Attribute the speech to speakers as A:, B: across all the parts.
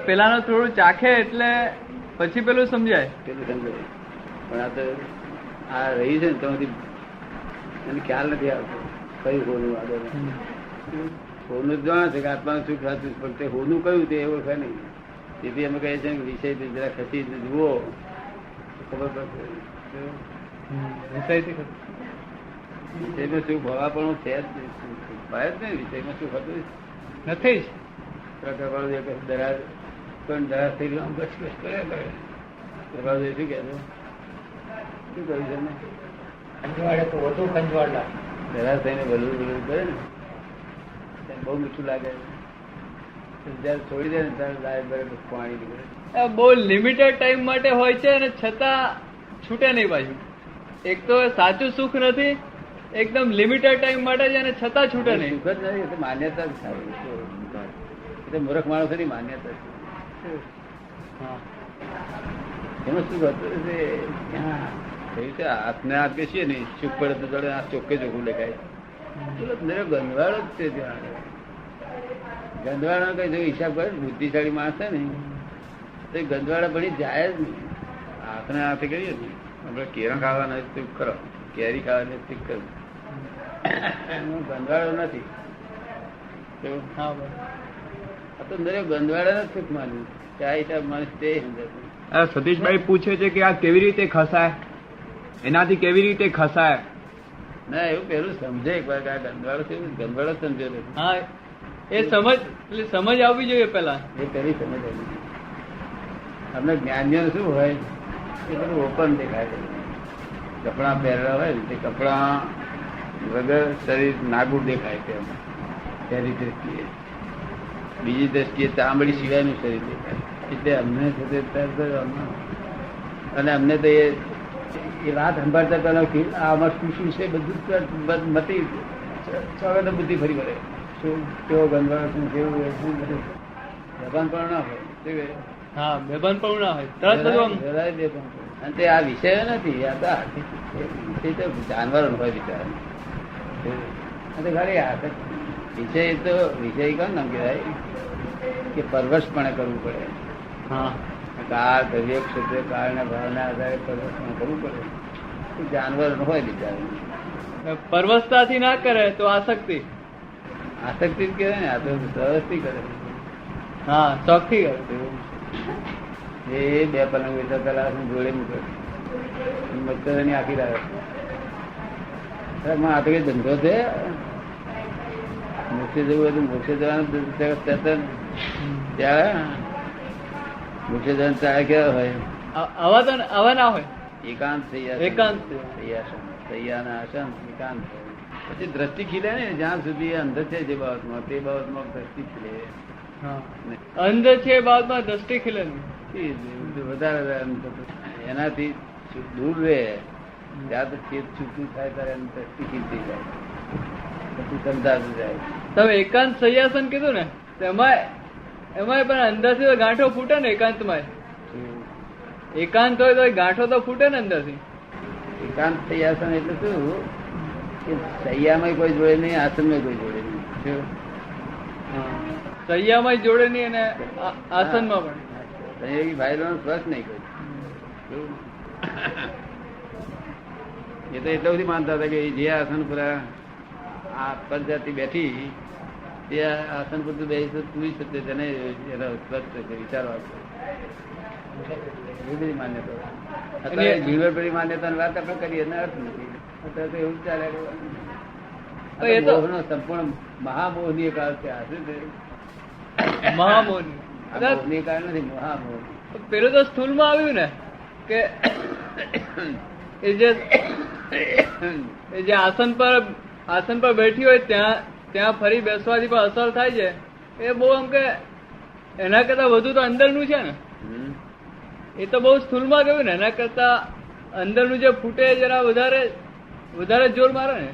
A: પેલાનો થોડું ચાખે એટલે પછી પેલું સમજાય.
B: પેલું સમજાય. પણ આ તો આ રહી છે ને તો એને ખ્યાલ નથી આવતો કયું હોનું આગળ. હોનું જાણે છે કે આત્માનું સુખ સાચું, પણ તે હોનું કયું તે ઓળખે નહીં. તેથી અમે કહીએ છીએ કે વિષય જરા ખસી જુઓ ખબર પડશે. વિષયમાં સુખ હોવા પણ છે જ ભાઈ જ નહીં. વિષયમાં સુખ હતું
A: નથી જ.
B: દરાજ પણ દરાજ થઈ ગયું આમ બસ બસ કર્યા કરે. શું કે શું કહ્યું છે
C: કંજવાડે તો વધુ કંજવાડ લાગે.
B: દરાજ થઈને વલું વલું કરે ને બહુ મીઠું લાગે. જયારે છોડી દે ને ત્યારે લાય બરાબર પાણી નીકળે.
A: બહુ લિમિટેડ ટાઈમ માટે હોય છે અને છતાં છૂટે નહીં પાછું. એક તો સાચું સુખ નથી, એકદમ લિમિટેડ ટાઈમ માટે છે અને છતાં છૂટે નહીં.
B: સુખ જ નથી, માન્યતા જ થાય. એ મૂર્ખ માણસોની માન્યતા છે. એમાં શું હતું હાથને હાથ બેસીએ ને સુખ પડે તો જોડે આ ચોખ્ખે ચોખ્ખું દેખાય. ગંધવાળો જ છે ત્યાં. ગંધવાળા કઈ જો હિસાબ કરે બુદ્ધિશાળી માણસ છે ને તો ગંધવાળા ભણી જાય જ નહીં. હાથને હાથે કરીએ ને આપડે કેરા ખાવાના સુખ કરો, કેરી ખાવાની સુખ કરો. ગંધવાળો નથી. આ તો દરેક ગંધવાળા સુખ માન્યું ત્યાં હિસાબ માણસ તે સમજાતું.
A: સતીશભાઈ પૂછે છે કે આ કેવી રીતે ખસાય, એનાથી કેવી રીતે ખસાય?
B: ના એવું પેલું સમજે એક વાર આ ગંધવાળો છે. ગંધવાળો સમજે નથી.
A: હા એ સમજ આવવી જોઈએ પેલા.
B: એ પેલી સમજ આવી. અમને જ્ઞાનીઓ શું હોય એ બધું ઓપન દેખાય છે. કપડા પહેરેલા હોય ને તે કપડા વગર શરીર નાગુર દેખાય છે. પહેલી દ્રષ્ટિએ. બીજી દ્રષ્ટિએ ચામડી સિવાયનું શરીર દેખાય. એટલે અમને અને અમને તો એ વાત સંભાળતા પેલા આમાં શું શું છે બધું મતી ચોગત બુદ્ધિ ફરી વળે. શું કેવો ગંધવાળો શું કેવું શું બધું બેભાન પણ ના હોય.
A: હા બેભાન પણ ના હોય. તરત બધું
B: અને તે આ વિષય નથી. આ તો જાનવરો હોય બિચારા. ખાલી આ વિષય તો વિષય કોણ નામ કહેવાય કે પરવશપણે કરવું પડે. કાળ દ્રવ્ય ક્ષેત્રે કાળના ભાવના આધારે પરવશપણે કરવું પડે. જાનવર હોય બિચારા.
A: પરવશતાથી ના કરે તો આસક્તિ.
B: આસક્તિ જ કહેવાય ને. આ તો સરસથી કરે.
A: હા શોખથી કરે.
B: એ બે પલંગ વેચા પેલા જોડે મૂકે મચ્છર ની આખી રાખે. આ તો કઈ ધંધો છે. મોક્ષે જવું હોય તો મોક્ષે જવાનું ત્યારે મોક્ષે જવાનું ત્યારે કેવા હોય
A: આવા ના હોય.
B: એકાંત
A: એકાંત
B: સૈયાના આસન એકાંત. પછી દ્રષ્ટિ ખીલે ને જ્યાં સુધી અંદર છે જે બાબતમાં તે બાબતમાં દ્રષ્ટિ ખીલે.
A: અંધ છે બાબતમાં દ્રષ્ટિ ખીલે
B: વધારે એનાથી દૂર રહે ત્યાં તો ચેત છૂટું થાય ત્યારે એની દ્રષ્ટિ ખીલતી જાય. પછી સમજાતું જાય.
A: તમે એકાંત સૈયાસન કીધું ને એમાં પણ અંદરથી તો ગાંઠો ફૂટે ને. એકાંતમાં એકાંત હોય તો ગાંઠો તો ફૂટે ને અંદરથી.
B: એકાંત સૈયાસન એટલે શું કે સૈયામાં કોઈ જોડે નહીં, આસનમાં કોઈ જોડે નહીં.
A: સૈયામાં જોડે નહીં અને આસનમાં પણ
B: સંયોગી ભાઈલો સ્પર્શ નહીં કોઈ. એ તો એટલા બધી માનતા હતા કે જે આસન પર આ પંચાયતી બેઠી તે આસન પર તું બેસી તું શકે તેને એનો સ્પર્શ વિચારવા. એવી બધી માન્યતા. અત્યારે જીવન પેલી માન્યતાની વાત આપણે કરીએ એનો અર્થ નથી. અત્યારે તો એવું ચાલે. મોહનો સંપૂર્ણ મહામોહની કાળ છે. આ શું છે?
A: મહામોહની
B: કાળ નથી, મહામોહ.
A: પેલું તો સ્થૂળમાં આવ્યું ને કે એ જે આસન પર બેઠી હોય ત્યાં ફરી બેસવાથી પણ અસર થાય છે. એ બહુ આમ કે એના કરતા વધુ તો અંદરનું છે ને. એ તો બહુ સ્થૂળમાં ગયું ને. એના કરતા અંદરનું જે ફૂટે જરા વધારે જોર મારે ને.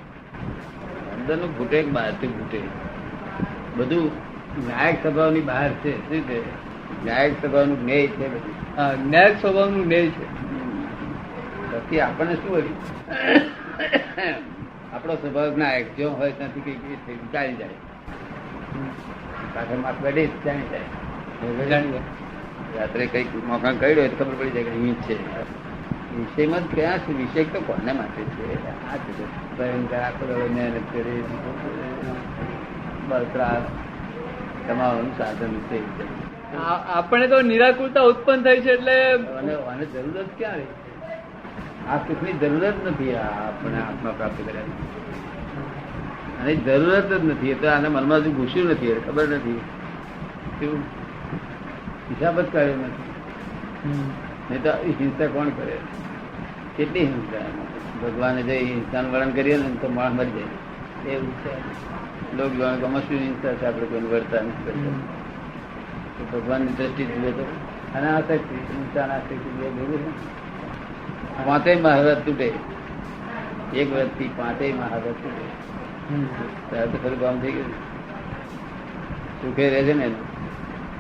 B: અંદરનું ફૂટે બહારથી ફૂટે. બધું ન્યાયક સ્વભાવની બહાર છે. શું છે? ન્યાયક સ્વભાવનું જ્ઞેય છે બધું.
A: હા ન્યાયક સ્વભાવનું જ્ઞેય છે.
B: પછી આપણને શું હોય આપણો સ્વભાવ નાયક જો હોય ત્યાંથી કઈ ચાલી જાય. કાંઠે માસ બેઠી જાણી જાય.
A: જાણીએ.
B: રાત્રે કઈક મોકા કર્યો એટલે ખબર પડી જાય કે અહીં જ છે. વિષયમાં જ ક્યાં છે? વિષય તો કોને માટે છે? આ છે ભયંકર આખો દાડો મહેનત કરી બળતરા કમાવાનું સાધન છે.
A: આપણે તો નિરાકુરતા ઉત્પન્ન થઈ છે એટલે
B: આને જરૂર જ ક્યાં રહી? આ સુખની જરૂર જ નથી. આ આપણે આત્મા પ્રાપ્ત કર્યા આની જરૂરત જ નથી. એટલે આને મનમાં હજુ ઘૂસ્યું નથી, ખબર નથી, શું હિસાબ જ કર્યો નથી. નહીં તો હિંસા કોણ કરે? કેટલી હિંસા! ભગવાને જે હિંસાનું વર્ણન કરીએ ને તો માણસ મરી જાય એવું છે. લોક ગમે શું હિંસા છે, આપણે કોઈને વર્તા નથી કરતા. ભગવાનની દ્રષ્ટિ જુએ તો અનાશક્તિ હિંસા અનાશક્તિ બે ભેગું છે. પાંચેય મહાવ્રત તૂટે, એક વ્રત થી પાંચેય મહાવ્રત તૂટે. ત્યારે તો ખરું કામ થઈ ગયું. સુખે રહે છે ને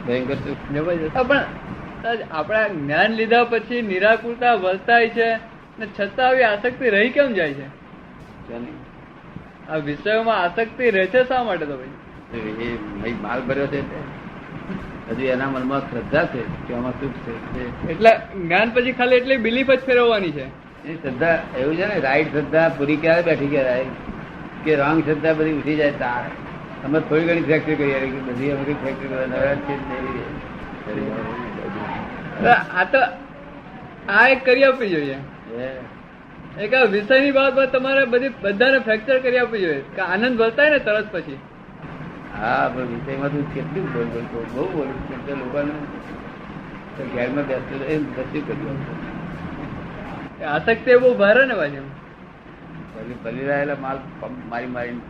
B: ભયંકર સુખ.
A: જબરજસ્ત. પણ આપણા જ્ઞાન લીધા પછી નિરાકુરતા વર્તાય છે ને છતાં આવી આસક્તિ રહી કેમ જાય છે? આ વિષયોમાં આસક્તિ રહે છે શા માટે? તો ભાઈ
B: એ માલ ભર્યો છે હજુ એના મનમાં શ્રદ્ધા છે કે આમાં સુખ છે.
A: એટલે જ્ઞાન પછી ખાલી એટલી બિલીફ જ ફેરવવાની છે.
B: એ શ્રદ્ધા એવું છે ને, રાઈટ શ્રદ્ધા પૂરી ક્યારે બેઠી કહેવાય કે રોંગ શ્રદ્ધા બધી ઉઠી જાય તાર. અમે થોડી ઘણી ફેક્ટરી કરી બધી અમે ફેક્ટરી
A: આ તો આ એક કરી આપવી જોઈએ. એક આ વિષયની બાબત તમારે બધાને ફ્રેક્ચર કરી આપવી જોઈએ કે આનંદ વર્તાય ને તરત પછી.
B: હા, પણ વિષયમાં તું કેટલું બહુ બોલું છું લોકોને ઘેરમાં બેસતું એમ કશું કર્યું.
A: આસક્તિ બહુ ભારે ને પાછી
B: પલી રહેલા માલ મારી મારીને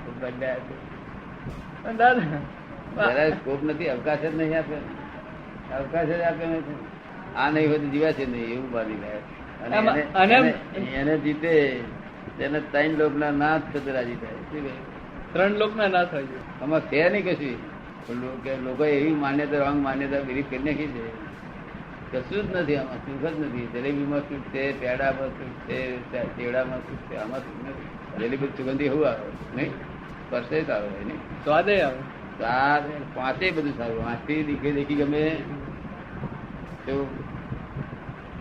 A: દાદા
B: સ્કોપ નથી, અવકાશ જ નહીં આપે. અવકાશ જ આપે નથી. આ નહીં હોય તો જીવાશે નહીં એવું બાંધી ગયા. એને જીતે તેને 3 લોકના નાથ થતા રાજી થાય. શું કહે?
A: 3 લોકના ના થાય છે.
B: આમાં છે નહીં કશું. લોકો એવી માન્યતા રોંગ માન્યતા બિલીફ કરી નાખી છે. કશું જ નથી આમાં, સુખ જ નથી. જલેબીમાં સુખ છે, પેડામાં સુખ છે, ચેવડામાં સુખ છે, આમાં સુખ નથી. જલેબી સુગંધી એવું આવે નહીં, સ્પર્શે સારો હોય નહીં,
A: સ્વાદે આવે,
B: સ્વાદ પાંચેય બધું સારું. આંખથી દેખી ગમે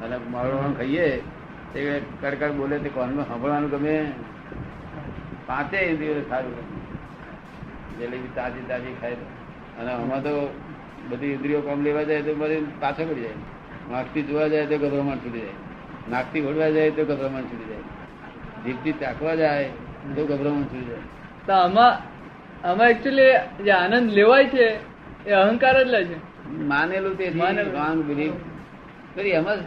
B: અને મારું ખાઈએ તે કડકડ બોલે તે કોનમાં સાંભળવાનું ગમે. પાંચેય ઇન્દ્રિયો સારું ગમે. જલેબી તાજી તાજી ખાય અને આમાં તો બધી ઇન્દ્રિયો કામ લેવા જાય તો બધી પાછો પડી જાય. નાકથી જોવા જાય તો ગભરામણ છૂટી જાય, નાકથી વળવા જાય તો ગભરામણ છૂટી જાય, જીભથી ચાખવા જાય તો ગભરામણ છૂટી જાય.
A: તો આમાં એકચ્યુઅલી જે આનંદ લેવાય છે એ અહંકાર જ લે છે.
B: માનેલું તે રોંગ બિલીફ કરી એમાં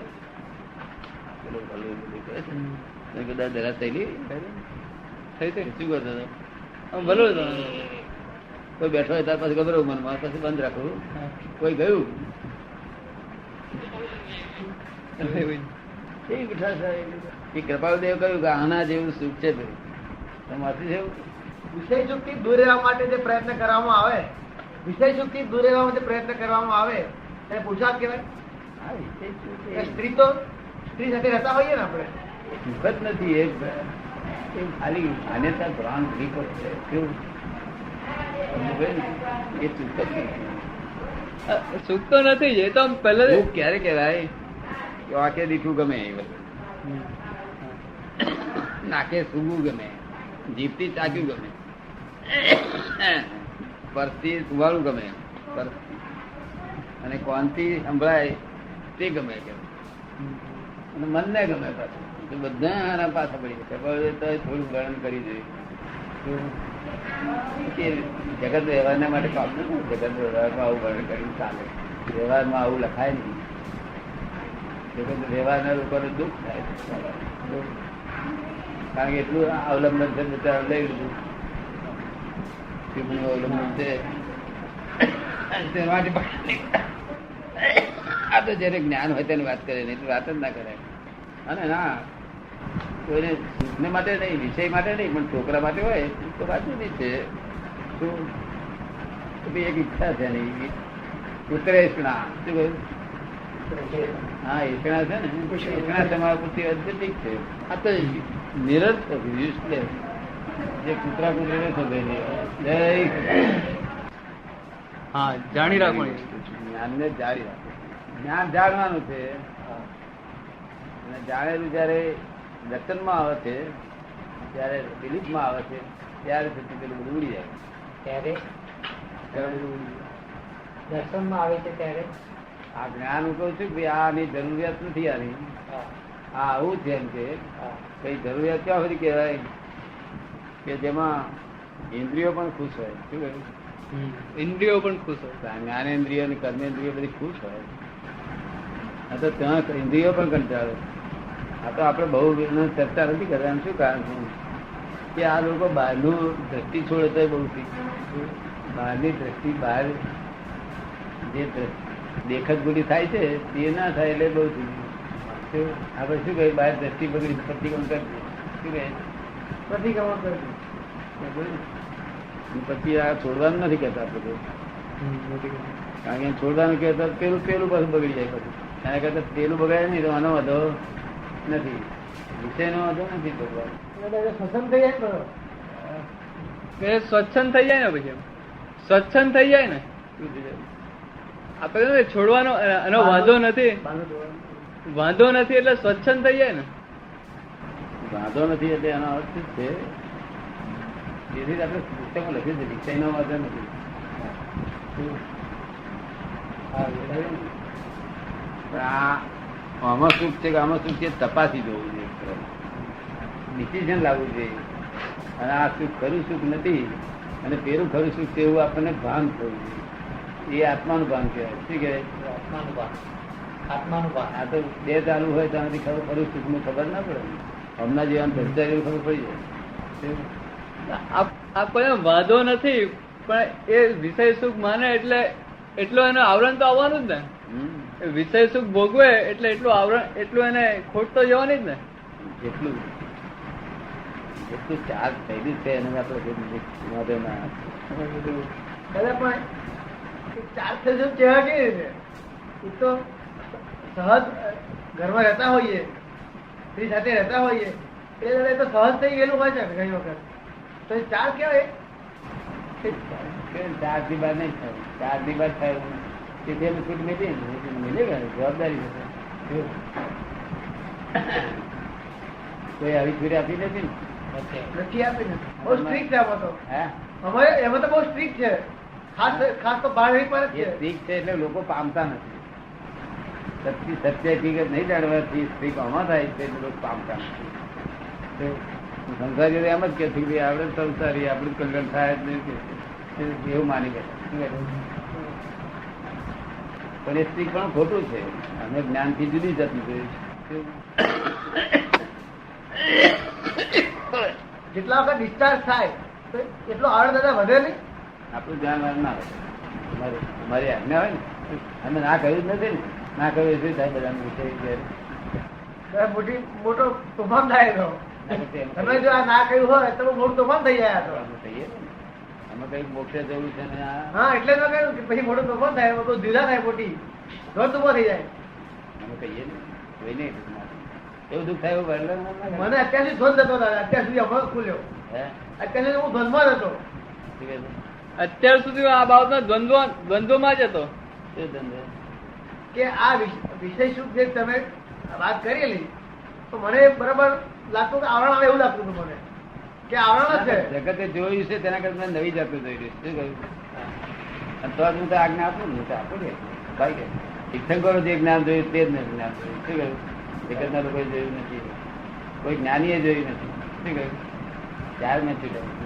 B: કદાચ દરા થયેલી
A: થઈ
B: શું કરતો હતો?
A: ભલો
B: કોઈ બેઠો હોય ત્યાર પછી ગભરાવું મનમાં, પછી બંધ રાખવું. કોઈ ગયું એ કૃપાળુદેવ કહ્યું કે આના જેવું સુખ છે તમારથી જેવું.
C: વિષય સુખથી દૂર રહેવા માટે જે પ્રયત્ન કરવામાં આવે, વિષય સુખથી દૂર રહેવા માટે પ્રયત્ન કરવામાં આવે એને પુરુષાર્થ કહેવાય. સ્ત્રી સાથે રહેતા હોઈએ ને આપણે,
B: સુખ જ નથી. એ ખાલી માન્યતા ભ્રાંત રીત છે. કેવું એ સુખ જ નથી.
A: સુખ તો નથી. એ તો પહેલા
B: સુખ ક્યારે કહેવાય કે વાંકે દીઠું ગમે, એ વસ્તુ નાકે સૂગવું ગમે, જીભથી ચાક્યું ગમે, પરથી સુવાળું ગમે, અને કોનથી સંભળાય તે ગમે અને મનને ગમે. પાછું બધા આના પાછા પડી ગયા. થોડું વર્ણન કરી જોઈએ. જગત વ્યવહારના માટે કામ નથી. જગત વ્યવહારમાં આવું વર્ણન કરીને ચાલે. વ્યવહારમાં આવું લખાય નહીં. જગત વ્યવહારના લોકોને દુઃખ થાય, કારણ કે એટલું અવલંબન છે. બચારા લઈ લીધું અવલંબન છે. આ તો જયારે જ્ઞાન હોય તેની વાત કરે ને એટલી વાત જ ના કરે. અને ના કોઈને સુખને માટે નહીં, વિષય માટે નહીં, પણ છોકરા માટે હોય તો વાત નથી છે. શું એક ઈચ્છા છે નહીં ઉત્તરેષણા. શું કહ્યું? હા, ઈચ્છા છે ને. ઈચ્છા તમારા પૂરતી ઠીક છે. આ તો નિરર્થક યુઝલેસ જે કૂતરા કૂતરીને સમજે. જય
A: હા જાણી રાખવાની.
B: જ્ઞાનને જાળી રાખે. જ્ઞાન જાણવાનું છે અને જાણેલું જયારે દર્શનમાં આવે છે, ત્યારે બિલીફમાં આવે છે, ત્યારે પછી પેલું બધું ઉડી જાય.
C: ત્યારે
B: ત્યારે બધું ઉડી જાય.
C: દર્શનમાં આવે છે ત્યારે
B: આ જ્ઞાન હું કહું છું કે આની જરૂરિયાત નથી. આની આ આવું છે એમ કે કઈ જરૂરિયાત ક્યાં સુધી કહેવાય કે જેમાં ઇન્દ્રિયો પણ ખુશ હોય. શું કહ્યું?
A: ઇન્દ્રિયો પણ ખુશ હોય.
B: જ્ઞાનેન્દ્રિયો અને કર્મેન્દ્રિયો બધી ખુશ હોય. આ તો ત્યાં ઇન્દ્રિયો પણ કંટાળે. આ તો આપણે બહુ ચર્ચા નથી કરતા. શું કારણ છે કે આ લોકો બહારનું દ્રષ્ટિ છોડે તો બહુ ઠીક. બહારની દ્રષ્ટિ બહાર જે દેખત ગુડી થાય છે તે ના થાય એટલે બહુ ઠીક. આપણે શું કહ્યું? બહાર દ્રષ્ટિ બગડી પ્રતિક્રમણ કરશે. શું કહે?
C: પ્રતિક્રમણ કરશે.
B: પછી આ છોડવાનું નથી કહેતા આપણે. કારણ કે છોડવાનું કહેતા પેલું પાછું બગડી જાય. પછી એના કરતા પેલું બગાડે નહીં તો આનો વાંધો નથી. વિષયનો વાંધો નથી ભગવાન.
C: સ્વસન થઈ જાય ને
A: કે સ્વચ્છંદ થઈ જાય ને પછી સ્વચ્છંદ થઈ જાય ને
B: શું થઈ જાય?
A: આપણે છોડવાનો એનો વાંધો નથી. વાંધો નથી એટલે સ્વચ્છંદ થઈ જાય ને.
B: વાંધો નથી એટલે એનો અર્થ જ છે. તેથી જ આપણે પુસ્તકમાં લખ્યું છે વિષયનો વાંધો નથી. આમાં સુખ છે કે આમાં સુખ છે તપાસી જોવું જોઈએ. ડિસિઝન લાવવું જોઈએ. અને આ સુખ ખરું સુખ નથી અને પેલું ખરું સુખ છે એવું આપણને ભાન થવું જોઈએ. એ આત્માનું ભાન કહેવાય. શું કહેવાય?
C: આત્માનું ભાન. આત્માનું ભાન.
B: આ તો બે ચાલુ હોય ત્યાંથી ખબર ખરું સુખ નું ખબર ના પડે. હમણાં જેવા ધરતા ખબર પડી જાય.
A: આ કોઈ વાંધો નથી પણ એ વિષય સુખ માને એટલે એટલું એનું આવરણ તો આવવાનું જ ને. વિષય સુખ ભોગવે એટલે એટલું આવરણ એટલું એને ખોટ તો જવાની જ ને.
B: જેટલું ચાર્જ થયેલું છે એને આપણે વાંધો ના.
C: દાદા પણ ચાર થશે ચહેરા કેવી રીતે? એ તો સહજ ઘરમાં રહેતા હોઈએ, સ્ત્રી સાથે રહેતા હોઈએ એટલે એ તો સહજ થઈ ગયેલું હોય છે ઘણી વખત. તો એ ચાર કેવાય?
B: ચાર થી બાર નહીં થાય. ચાર થી બાર થાય તેથી અમે છૂટ મેળવી મિલે ગયો. જવાબદારી કોઈ આવી છૂટ આપી નથી ને.
C: નથી આપી નથી. બહુ સ્ટ્રિક્ટ છે આમાં તો.
B: હા,
C: અમારે એમાં તો બહુ સ્ટ્રિક્ટ છે. ખાસ તો બાર પર જ
B: એ
C: છે.
B: સ્ત્રીક છે એટલે લોકો પામતા નથી. સત્ય હકીકત નહીં જાણવાથી સ્ત્રીક આમાં થાય છે એટલે લોકો પામતા નથી. સંસારીઓ એમ જ કે છે કે આપણે સંસારી આપણું કલ્યાણ થાય જ નહીં એવું માની ગયા. પણ એ સ્ત્રીક પણ ખોટું છે. અમે જ્ઞાનથી જુદી જતી જોયું છે.
C: જેટલા વખત ડિસ્ચાર્જ થાય તો એટલો આવડ દાદા વધે નહીં.
B: આપણું ધ્યાન ના હોય. અમારી આજ્ઞા હોય ને અમે ના કહ્યું જ નથી ને. ના કહ્યું શું થાય બધા વિષય
C: મોટો તોફાન થાય તો તમે જો આ ના કહ્યું હોય તો મોટું તોફાન થઈ જાય. આ તો
B: અમે કઈ મોક્ષે જવું છે ને
C: હા એટલે મેં કહ્યું કે પછી મોટું તોફાન થાય બહુ ધીરા થાય મોટી દોડ ઉભો થઈ જાય.
B: અમે કહીએ ને કોઈ નહીં એવું દુઃખ થાય એવું
C: મને અત્યાર સુધી ધ્વંદ હતો દાદા. અત્યાર સુધી હમણાં ખુલ્યો. અત્યાર સુધી હું ધ્વંદમાં જ હતો.
A: અત્યાર સુધી આ બાબતનો દ્વંદ્વમાં જ હતો
C: કે આ વિષય સુખ જે તમે વાત કરેલી તો મને બરાબર લાગતું કે આવરણ આવે એવું લાગતું હતું મને કે આવરણ જ છે.
B: જગતે જોયું છે તેના કરતા નવી જાતનું જોઈ રહ્યું. શું કહ્યું? તો હું તો આજ્ઞા આપું ને તો આપું ને ભાઈ કે તીર્થંકરો જે જ્ઞાન જોયું તે જ નથી જ્ઞાન જોયું. શું કહ્યું? જગતના લોકોએ જોયું નથી, કોઈ જ્ઞાનીએ જોયું નથી. શું કહ્યું? ચાર મેં છૂટ્યા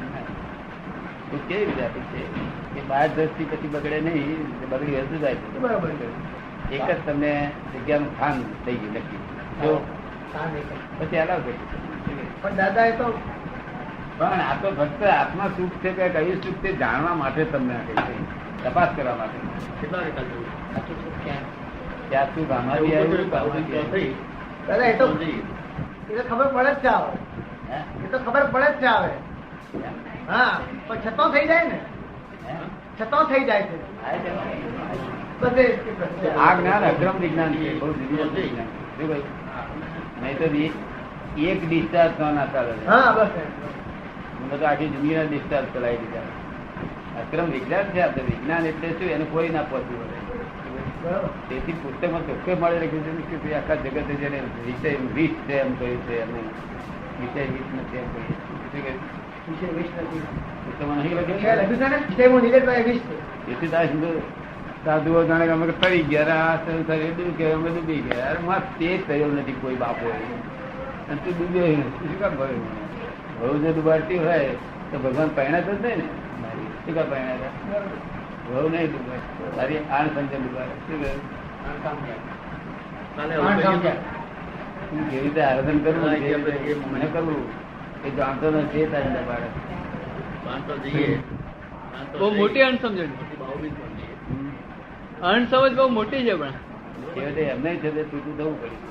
B: કેવી રીતે આપી છે કે બાર દ્રષ્ટિ પછી બગડે નહીં, બગડી વધુ જાય છે.
C: બરાબર.
B: એક જ તમને જગ્યાનું સ્થાન થઈ ગયું નક્કી. જો પછી અલાવ થઈ
C: પણ દાદા એ તો
B: પણ આ તો ફક્ત આત્મા સુખ છે કે કયું સુખ છે જાણવા માટે તમને આપે છે, તપાસ કરવા માટે. ત્યાં સુખ આમાંથી આવ્યું
C: દાદા એ તો ખબર પડે જ છે આવે. એ તો ખબર પડે જ છે આવે. હા પણ છતાં થઈ જાય ને. છતાં થઈ જાય છે.
B: આ જ્ઞાન અક્રમ વિજ્ઞાન છે, બહુ જુદું વિજ્ઞાન. શું કહ્યું? નહીં તો એક ડિસ્ચાર્જ ના ચાલે.
C: હા બસ
B: મેં તો આખી જિંદગીના ડિસ્ચાર્જ ચલાવી દીધા. અક્રમ વિજ્ઞાન છે. આપણે વિજ્ઞાન એટલે શું, એને કોઈ ના પહોંચવું પડે.
C: બરાબર.
B: તેથી પુસ્તકમાં ચોખ્ખે મળે લખ્યું છે કે આખા જગતે જેને વિષય વિષ છે એમ કહ્યું છે, એમને વિષય વિષ નથી એમ કહ્યું. શું કહ્યું?
C: વિષય વિષ નથી.
B: પુસ્તકમાં નહીં લખ્યું
C: વિષય લખ્યું છે ને, વિષયમાં નિલેશભાઈ વિષ છે.
B: એથી તાર હિન્દુ સાધુઓ જાણે કે અમે તરી ગયા, આ સંસાર એટલું કે અમે ડૂબી ગયા. અરે માં તે થયો નથી કોઈ બાપો, અને તું ડૂબ્યો નથી. શું કામ ભર્યું? બહુ જો ડૂબાડતી હોય તો ભગવાન પહેણા જ નહીં ને. શું કામ પહેણા? બહુ નહીં ડૂબાય, તારી આણ સમજણ ડૂબાડે. શું કહ્યું?
C: આણ સમજ્યા.
B: તું કેવી રીતે આરાધન કરવું, કેવી રીતે મને કરવું એ જાણતો નથી. એ તારી ડૂબાડે.
A: બહુ મોટી અણસમજણ, અણસમજ બહુ મોટી છે. પણ
B: છેવટે એમને છે તે છૂટું થવું પડ્યું.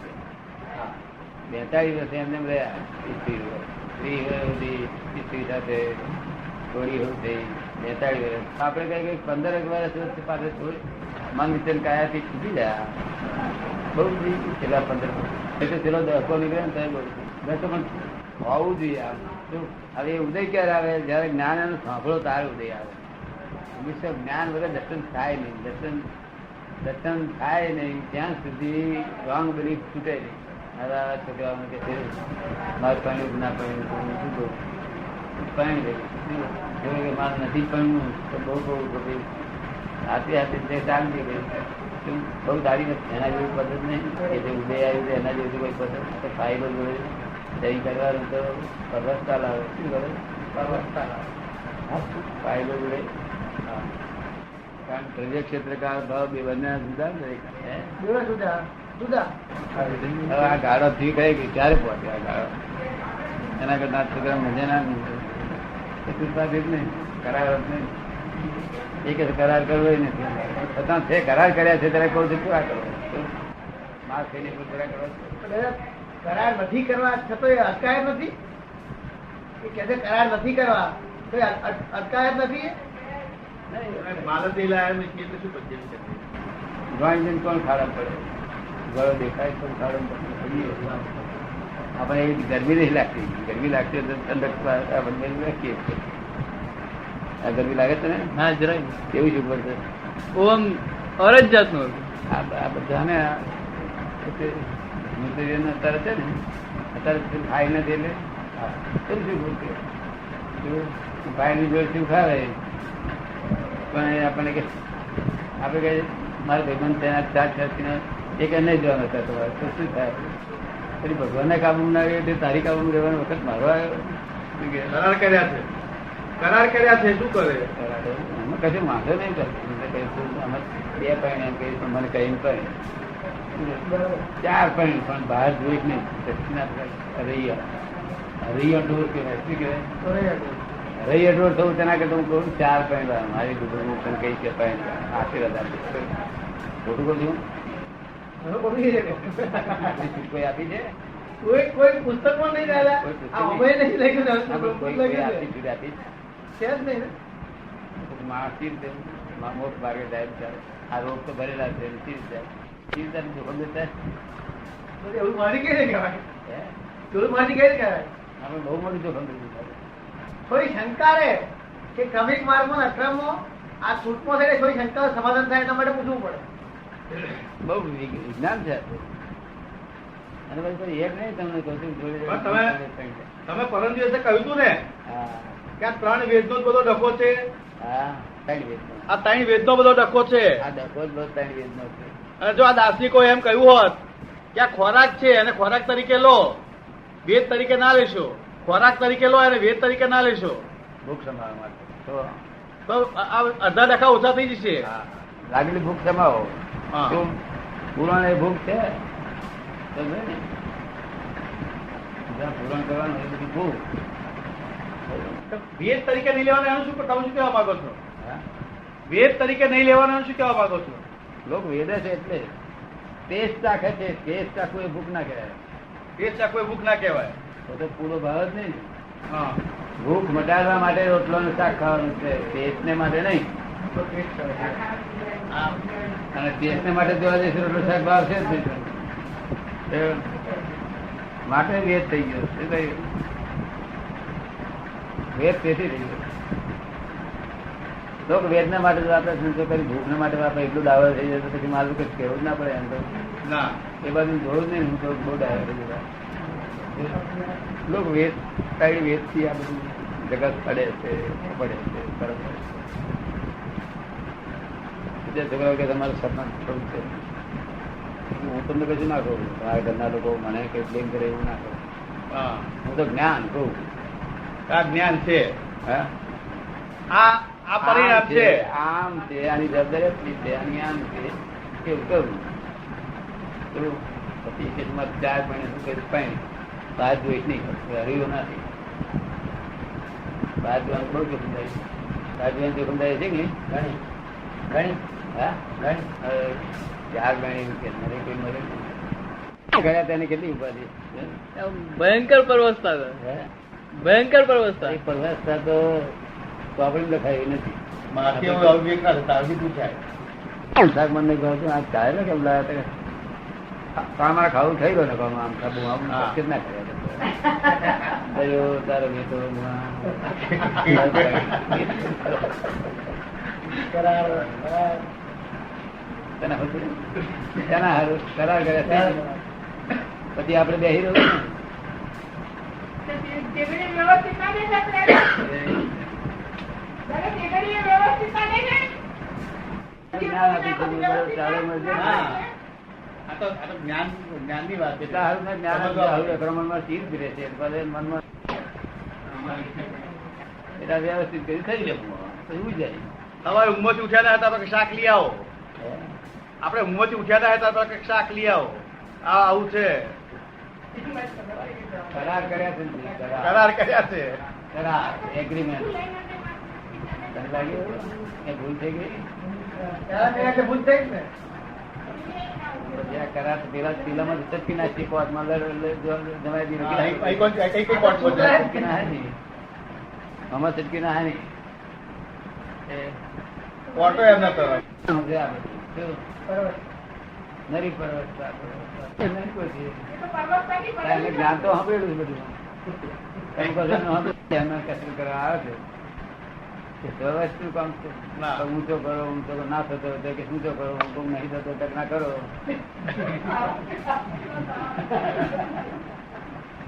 B: 42 વર્ષે એમને રહ્યા. સ્ત્રી સ્ત્રી સાથે થોડી હોય થઈ 42 વર્ષ. આપણે કઈ કઈ 15 વર્ષ પાસે થોડી મન વિચન કાયાથી છૂટી જાય. બહુ છેલ્લા 15 વર્ષ પેલો દસકો નીકળે ને તો બસ તો પણ હોવું જોઈએ. આમ શું હવે ઉદય ક્યારે આવે? જયારે જ્ઞાન એનું સાંભળો તારે ઉદય આવે. હંમેશા જ્ઞાન વગર દર્શન થાય નહીં. દર્શન થાય નહીં ત્યાં સુધી રોંગ બિલીફ છૂટે નહીં. હવે આવા છોકરાઓને કે છે મારું પાણી ના પાણી શું કહું પાણી કે મારે નથી પાણવું તો બહુ બહુ હાથે હાથે તે શાંતિ ગઈ. બહુ સારી નથી. એના જેવી પદ્ધત નહીં કે જે ઉદય આવ્યું છે એના જેવી કોઈ પદ્ધત ફાયદો જોડે સહી કરવાનું તો પરવસ્તા લાવે. શું કરે? પરવસ્તા લાવે. ફાયદો જોડે. કારણ દ્રવ્ય ક્ષેત્રકાર ભાવ બે બંને જુદા
C: જુદા જુદા.
B: હવે આ ગાળો થી ગઈ ગઈ ક્યારે પહોંચે? આ ગાળો એના કરતા છોકરા મજા ના જ નહીં. કરાર જ નહીં. એ કે કરાર કરવો નથી. છતાં છે કરાર કર્યા છે ત્યારે કહું છું પૂરા કરો. માર થઈને પૂરા કરો.
C: કરાર નથી કરવા છતો એ અટકાયત નથી. એ કે છે કરાર નથી કરવા તો અટકાયત નથી.
B: ડ્રોઈંગ કોણ ખાડા પડે? ગળો દેખાય તો ખાડો પડે. આપણે એવી ગરમી નહીં લાગતી. ગરમી લાગતી તો ઠંડક રાખીએ. આ ગરમી લાગે છે ને?
A: ના જરાય
B: કેવું શું પડશે?
A: આમ અરજ જાતનું
B: આ બધાને અત્યારે છે ને અત્યારે ખાઈ નથી એટલે શું બોલશે? ભાઈ ની જોડે શું ખાવે પણ આપણને કે આપણે કહીએ મારે ભાઈબંધ ત્યાં ચાર ચારથી એક નહીં જવાનું હતા તમારે તો શું થાય? પછી ભગવાનના કાબુ ના આવ્યો તારી કાબુ રહેવાનો વખત મારો આવ્યો.
C: કરાર કર્યા છે. કરાર કર્યા છે શું કરે?
B: અમે કશું વાંધો નહીં કરતું. અમે 2 પૈણ એમ કહીશું મને કહીને પણ 4 પૈણ પણ બહાર જોઈ નહીં. દક્ષિણા રૈયા ડોર કહેવાય. શું કહેવાય? રૈયા ડોર થવું તેના કરતા હું કહું 4 પૈણ મારી દુબળું હું તને કહીશ કે પૈણ આશીર્વાદ આપીશ. ખોટું કહું છું? કોઈ આપી છે?
C: કોઈ પુસ્તકમાં નહીં દાદા. આ અમે નહીં
B: કોઈ
C: લખ્યું
B: આપી છૂટ આપી
C: છે જ નહીં ને.
B: માસી રીતે મોટ ભાગે જાય બિચારે. આ રોગ તો ભરેલા છે. જોખમ દેતા
C: એવું મારી કઈ નહીં કહેવાય. એવું મારી કઈ કહેવાય.
B: આપણે બહુ મોટું જોખમ દીધું.
C: થોડી શંકા રહે કે ક્રમિક માર્ગમાં અક્રમમાં આ છૂટમાં થઈને થોડી શંકા સમાધાન થાય એના માટે પૂછવું પડે.
B: બહુ વિજ્ઞાન છે. અને પછી એક નહીં તમને કહું છું
C: તમે પરમ દિવસે કહ્યું હતું ને કે આ 3 વેદનો બધો ડખો છે.
B: હા 3 વેદ.
C: આ 3 વેદનો બધો ડખો છે.
B: આ ડખો જ બધો 3 વેદ નો છે.
C: અને જો આ દાર્શનિકો એમ કહ્યું હોત કે આ ખોરાક છે અને ખોરાક તરીકે લો, વેદ તરીકે ના લેશો. ખોરાક તરીકે લો અને વેદ તરીકે ના લેશો
B: ભૂખ સમાવવા માટે
C: તો આ અડધા ડખા ઓછા થઈ જશે.
B: લાગેલી ભૂખ સમાવો.
C: હા.
B: શું પુરાણ એ ભૂખ છે? પૂરણ કરવાનું એ બધી ભૂખ.
C: વેદ તરીકે નહીં લેવાનું એનું શું તમે શું કહેવા માંગો છો? વેદ તરીકે નહીં લેવાનું એનું શું કહેવા માંગો છો?
B: લોકો વેદે છે એટલે ટેસ્ટ ચાખે છે. ટેસ્ટ ચાખવું એ ભૂખ ના કહેવાય.
C: ટેસ્ટ આ કોઈ ભૂખ ના કહેવાય.
B: તો પૂરો ભાવ જ નહીં.
C: હા
B: ભૂખ મટાડવા માટે રોટલો નું શાક ખાવાનું છે. ટેસ્ટ ને માટે નહીં.
C: તો ટેસ્ટ કરે.
B: અને ટેસ્ટ ને માટે જોવા જઈશું રોટલો શાક ભાવ છે જ નહીં. માટે વેદ થઈ ગયો. શું થયું? વેદ તેથી થઈ ગયો. લોકો વેદના માટે જ વાપરે છે, જો કરી ભૂખના માટે વાપરે એટલું ડાવર થઈ જાય તો પછી મારું કઈ કહેવું જ ના પડે એમ તો
C: ના
B: એ બાજુ જોયું નહીં. હું તો બહુ ડાયર થઈ ગયા લોકો વેદ કઈ વેદ થી આ બધું જગત પડે છે પડે છે બરોબર. બીજા છોકરાઓ કે તમારું સપના થોડું છે, હું તમને કશું ના કહું. આ ઘરના લોકો મને કઈ બ્લેમ કરે એવું ના કહું.
C: હા
B: હું તો જ્ઞાન કહું.
C: આ જ્ઞાન છે,
B: હા
C: આ પરિણામ છે.
B: આમ છે, આની જવાબદારી એટલી છે, આની આમ છે એવું કરું. પછી કેસમાં 4 મહિને શું કહીશ પાણી બહાર જોઈશ નહીં, હરિયો નથી. બહાર જોવાનું બહુ જોખમ થાય. બહાર જોવાનું જોખમ થાય છે કે નહીં?
C: ઘણી ઘણી
B: હા
C: ઘણી
B: 4 મહિને કે મરે કોઈ મરે ગયા તેને કેટલી ઉપાધિ
A: ભયંકર પરવસતા છે.
B: હે?
A: ભયંકર પરવસતા.
B: એ પરવસતા તો આપણે લખાવી નથી.
C: માથી હવે અવિવેક ના થતા હજી પૂછાય.
B: શાક મને કહું છું આ ચાલે ને કેમ લાયા મારા ખાવું થઈ ગયો ને કહું આમ ખાવું આમ
C: હા.
B: નક્કી જ ના કર્યા તારો વેતો તને હતું ને? તેના હારું કરાર કર્યા છે. પછી આપડે બેસી રહ્યું
C: આ તો જ્ઞાનની વાત છે.
B: એટલા હારું ને જ્ઞાન હારું અક્રમણમાં સ્થિર ફીરે છે ભલે મનમાં એટલા વ્યવસ્થિત કરી થઈ જવું એવું જાય.
C: સવારે ઊંઘમાંથી ઉઠ્યા હતા તો શાક લઈ આવો. આપણે ઊંઘમાંથી ઉઠ્યા હતા તો શાક લઈ આવો. આ આવું છે,
B: કરાર કર્યા છે ને?
C: કરાર કર્યા છે.
B: કરાર એગ્રીમેન્ટ તને લાગ્યું એ ભૂલ થઈ ગઈ? જ્યાં કરાર પેલા પેલામાં ચટકી નાખી કોર્ટમાં જમાઈ દીધું. ચટકી ના હે નહીં આમાં ચટકી ના હે નહીં.
C: કોર્ટો એમના તરફ.
B: સમજે આ બધું. કેવું? નરી પરવસતા નહીં કોઈ એમને જ્ઞાન તો સાંભળેલું છે બધું. કઈ કશું ન સાંભળ્યું. એમને કશું કરવા આવે છે કે વ્યવસ્થિત કામ છે.
C: ના.
B: ઊંચો કરો ઊંચો ના થતો હોય તો કે ઊંચો કરો ઊંચો નહીં થતો હોય તો ના કરો.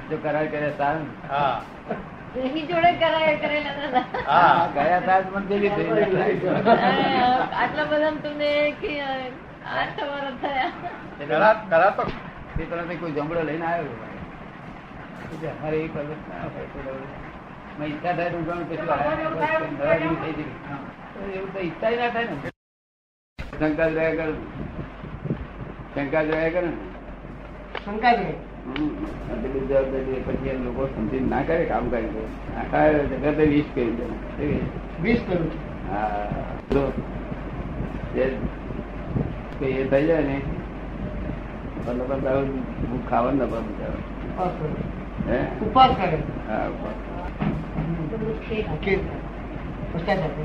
B: જો કરાર કરે સારું.
C: હા
D: એની જોડે કરાર કરેલા દાદા.
C: હા
B: ગયા તાજ મને જેવી થઈ
D: આટલા બધા તમને કે 8 વર્ષ થયા.
C: કરાર તો
B: તે તરફ કોઈ જમડો લઈને આવ્યો. અમારે એ પર્વત ના હોય તો મેં ઈચ્છા થાય તો ઉગાડું પછી નવાજની થઈ જવી. એવું તો ઈચ્છા ના થાય ને. શંકા જ રહ્યા કરે ને.
C: શંકા છે.
B: આટલી જવાબદારી પછી એમ લોકો સમજીને ના કરે કામ કરી દે. આખા જગતે વિષ કરી દે.
C: 20 કરું.
B: હા જો એ થઈ જાય ને લોકો ખાવાનું નફા બચાવે. હે?
C: ઉપવાસ કરે.
B: હા ઉપવાસ.
D: તો મુશ્કેલ.
C: પશ્ચાતાપ.